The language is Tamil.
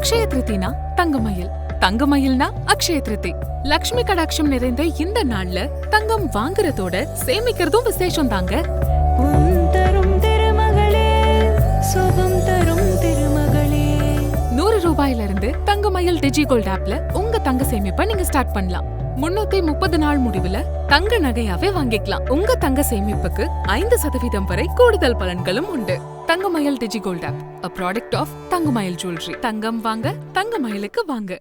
அக்ஷய திருத்தினா தங்கமயில், தங்கமயில்னா அக்ஷய திருத்தி. லக்ஷ்மி கடாட்சம் நிறைந்த இந்த நாள்ல தங்கம் வாங்குறதோட சேமிக்கிறதும் விசேஷம் தாங்க. ₹100 தங்கமயில் டிஜிகோல்ட் ஆப்ல உங்க தங்க சேமிப்பை நீங்க ஸ்டார்ட் பண்ணலாம். 330 நாள் முடிவுல தங்க நகையாவே வாங்கிக்கலாம். உங்க தங்க சேமிப்புக்கு 5% வரை கூடுதல் பலன்களும் உண்டு. Thangamayil DigiGold app, a product of Thangamayil jewellery. தங்கம் வாங்க, தங்கமயிலுக்கு வாங்க.